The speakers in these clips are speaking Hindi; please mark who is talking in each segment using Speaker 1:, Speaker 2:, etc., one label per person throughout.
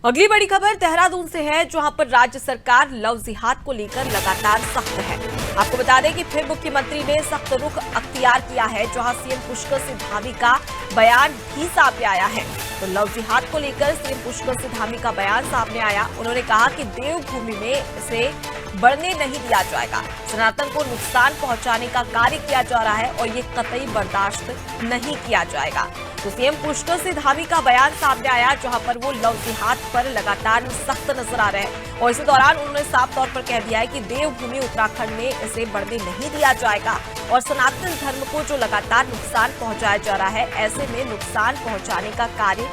Speaker 1: अगली बड़ी खबर देहरादून से है, जहां पर राज्य सरकार लव जिहाद को लेकर लगातार सख्त है। आपको बता दें कि फिर मुख्यमंत्री ने सख्त रुख अख्तियार किया है, जहां सीएम पुष्कर सिंह धामी का बयान भी सामने आया है। तो लव जिहाद को लेकर सीएम पुष्कर सिंह धामी का बयान सामने आया। उन्होंने कहा कि देवभूमि में इसे बढ़ने नहीं दिया जाएगा। सनातन को नुकसान पहुंचाने का कार्य किया जा रहा है और ये कतई बर्दाश्त नहीं किया जाएगा। तो सीएम पुष्कर सिंह धामी का बयान सामने आया, जहां पर वो लव जिहाद पर लगातार सख्त नजर आ रहे हैं और इसी दौरान उन्होंने साफ तौर पर कह दिया है कि देवभूमि उत्तराखंड में इसे बढ़ने नहीं दिया जाएगा और सनातन धर्म को जो लगातार नुकसान पहुंचाया जा रहा है, ऐसे में नुकसान पहुंचाने का कार्य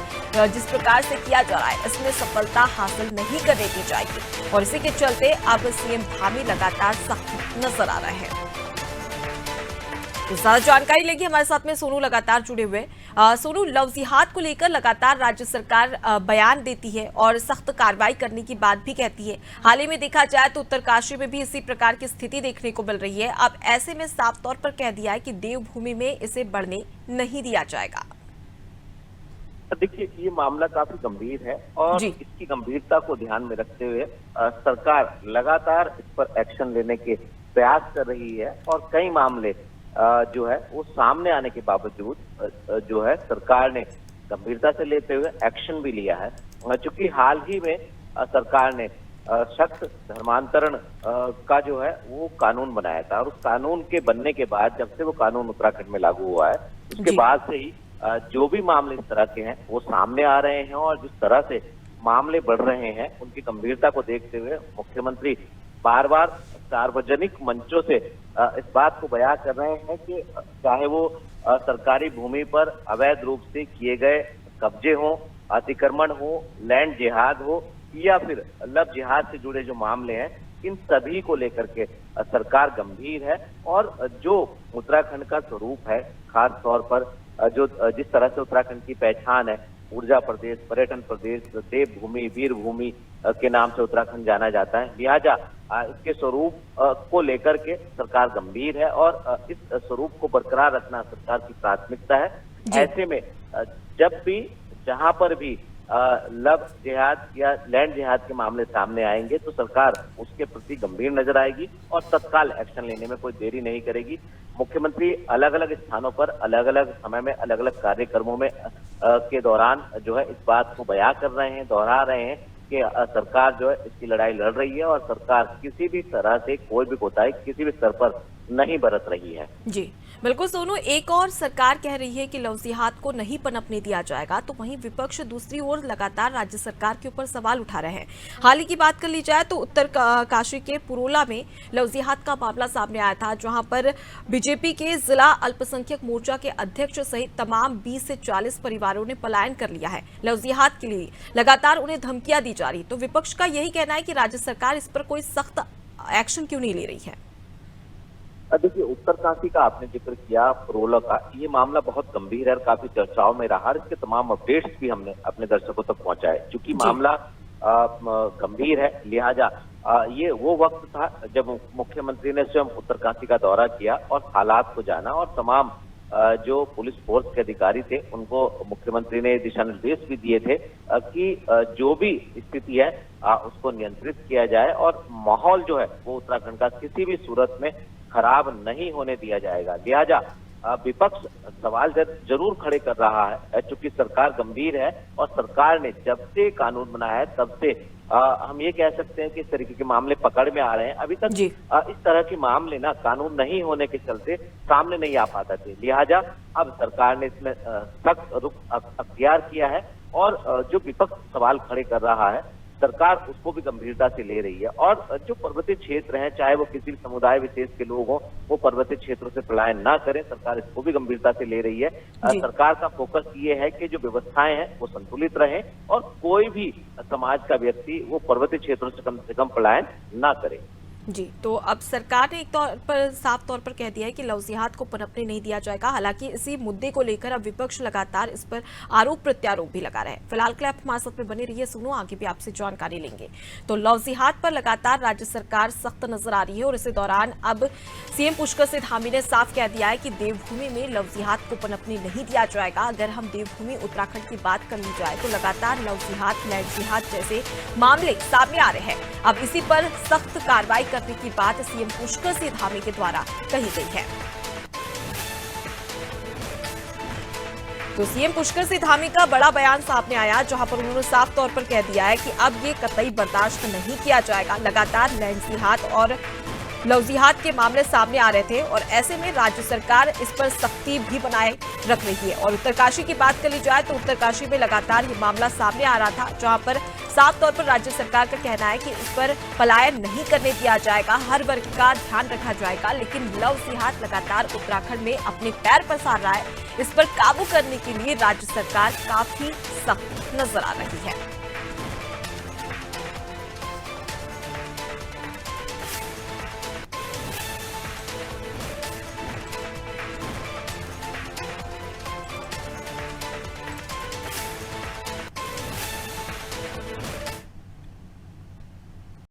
Speaker 1: जिस प्रकार से किया जा रहा है, इसमें सफलता हासिल नहीं करने दी जाएगी और इसी के चलते अब सीएम धामी लगातार सख्त नजर आ रहे हैं। तो ज्यादा जानकारी लेगी हमारे साथ में सोनू लगातार जुड़े हुए। सोनू, लव जिहाद को लेकर लगातार राज्य सरकार बयान देती है और सख्त कार्रवाई करने की बात भी कहती है। हाल ही में देखा जाए तो उत्तरकाशी में भी इसी प्रकार की स्थिति देखने को मिल रही है। अब ऐसे में साफ तौर पर कह दिया है कि देवभूमि में इसे बढ़ने नहीं दिया जाएगा।
Speaker 2: देखिए, ये मामला काफी गंभीर है और इसकी गंभीरता को ध्यान में रखते हुए सरकार लगातार इस पर एक्शन लेने के प्रयास कर रही है और कई मामले जो है वो सामने आने के बावजूद जो है सरकार ने गंभीरता से लेते हुए एक्शन भी लिया है। चूंकि हाल ही में सरकार ने सख्त धर्मांतरण का जो है वो कानून बनाया था और उस कानून के बनने के बाद, जब से वो कानून उत्तराखंड में लागू हुआ है, उसके बाद से ही जो भी मामले इस तरह के हैं वो सामने आ रहे हैं और जिस तरह से मामले बढ़ रहे हैं उनकी गंभीरता को देखते हुए मुख्यमंत्री बार बार सार्वजनिक मंचों से इस बात को बयां कर रहे हैं कि चाहे वो सरकारी भूमि पर अवैध रूप से किए गए कब्जे हो, अतिक्रमण हो, लैंड जिहाद हो या फिर लव जिहाद से जुड़े जो मामले हैं, इन सभी को लेकर के सरकार गंभीर है और जो उत्तराखंड का स्वरूप है, खास तौर पर जो जिस तरह से उत्तराखंड की पहचान है, ऊर्जा प्रदेश, पर्यटन प्रदेश, देवभूमि, वीर भूमि के नाम से उत्तराखंड जाना जाता है, लिहाजा इसके स्वरूप को लेकर के सरकार गंभीर है और इस स्वरूप को बरकरार रखना सरकार की प्राथमिकता है। ऐसे में जब भी जहां पर भी लव जिहाद या लैंड जिहाद के मामले सामने आएंगे तो सरकार उसके प्रति गंभीर नजर आएगी और तत्काल एक्शन लेने में कोई देरी नहीं करेगी। मुख्यमंत्री अलग अलग स्थानों पर अलग अलग समय में अलग अलग कार्यक्रमों में के दौरान जो है इस बात को बयां कर रहे हैं, दोहरा रहे हैं कि सरकार जो है इसकी लड़ाई लड़ रही है और सरकार किसी भी तरह से कोई भी कोताही किसी भी स्तर पर नहीं बरत रही है।
Speaker 1: जी बिल्कुल सोनू, एक और सरकार कह रही है कि लव जिहाद को नहीं पनपने दिया जाएगा, तो वहीं विपक्ष दूसरी ओर लगातार राज्य सरकार के ऊपर सवाल उठा रहे हैं। हाल ही की बात कर ली जाए तो उत्तरकाशी के पुरोला में लव जिहाद का मामला सामने आया था, जहां पर बीजेपी के जिला अल्पसंख्यक मोर्चा के अध्यक्ष सहित तमाम 20 से 40 परिवारों ने पलायन कर लिया है। लव जिहाद के लिए लगातार उन्हें धमकियां दी जा रही, तो विपक्ष का यही कहना है कि राज्य सरकार इस पर कोई सख्त एक्शन क्यों नहीं ले रही है।
Speaker 2: देखिए, उत्तरकाशी का आपने जिक्र किया, पुरोला का, ये मामला बहुत गंभीर है और काफी चर्चाओं में रहा। इसके तमाम अपडेट्स भी हमने अपने दर्शकों तक पहुंचाए। चूंकि मामला गंभीर है, लिहाजा ये वो वक्त था जब मुख्यमंत्री ने स्वयं उत्तरकाशी का दौरा किया और हालात को जाना और तमाम जो पुलिस फोर्स के अधिकारी थे उनको मुख्यमंत्री ने दिशा निर्देश भी दिए थे कि जो भी स्थिति है उसको नियंत्रित किया जाए और माहौल जो है वो उत्तराखंड का किसी भी सूरत में खराब नहीं होने दिया जाएगा। लिहाजा विपक्ष सवाल जरूर खड़े कर रहा है, चूंकि सरकार गंभीर है और सरकार ने जब से कानून बनाया है तब से हम ये कह सकते हैं कि इस तरीके के मामले पकड़ में आ रहे हैं। अभी तक इस तरह के मामले ना कानून नहीं होने के चलते सामने नहीं आ पाते थे, लिहाजा अब सरकार ने इसमें सख्त रुख अख्तियार किया है और जो विपक्ष सवाल खड़े कर रहा है सरकार उसको भी गंभीरता से ले रही है और जो पर्वतीय क्षेत्र हैं, चाहे वो किसी भी समुदाय विशेष के लोग हों, वो पर्वतीय क्षेत्रों से पलायन ना करें, सरकार इसको भी गंभीरता से ले रही है। सरकार का फोकस ये है कि जो व्यवस्थाएं हैं वो संतुलित रहें और कोई भी समाज का व्यक्ति वो पर्वतीय क्षेत्रों से कम पलायन ना करे।
Speaker 1: जी, तो अब सरकार ने एक तौर पर साफ तौर पर कह दिया है कि लव जिहाद को पनपने नहीं दिया जाएगा। हालांकि इसी मुद्दे को लेकर अब विपक्ष लगातार इस पर आरोप प्रत्यारोप भी लगा रहे हैं। फिलहाल के लिए आप हमारे साथ में बने रहिए, सुनो, आगे भी आपसे जानकारी लेंगे। तो लव जिहाद पर लगातार राज्य सरकार सख्त नजर आ रही है और इसी दौरान अब सीएम पुष्कर सिंह धामी ने साफ कह दिया है कि देवभूमि में लव जिहाद को पनपने नहीं दिया जाएगा। अगर हम देवभूमि उत्तराखंड की बात कर ली जाए तो लगातार लव जिहाद, लैंड जिहाद जैसे मामले सामने आ रहे हैं। अब इसी पर सख्त कार्रवाई करने की बात सीएम पुष्कर सिंह धामी के द्वारा कही गई है। तो सीएम पुष्कर सिंह धामी का बड़ा बयान सामने आया, जहां पर उन्होंने साफ तौर पर कह दिया है कि अब ये कतई बर्दाश्त नहीं किया जाएगा। लगातार लैंड जिहाद और लव जिहाद के मामले सामने आ रहे थे और ऐसे में राज्य सरकार इस पर सख्ती भी बनाए रख रही है। और उत्तरकाशी की बात कर ली जाए तो उत्तरकाशी में लगातार ये मामला सामने आ रहा था, जहां पर साफ तौर पर राज्य सरकार का कहना है कि इस पर पलायन नहीं करने दिया जाएगा, हर वर्ग का ध्यान रखा जाएगा। लेकिन लव जिहाद लगातार उत्तराखंड में अपने पैर पसार रहा है। इस पर काबू करने के लिए राज्य सरकार काफी सख्त नजर आ रही है।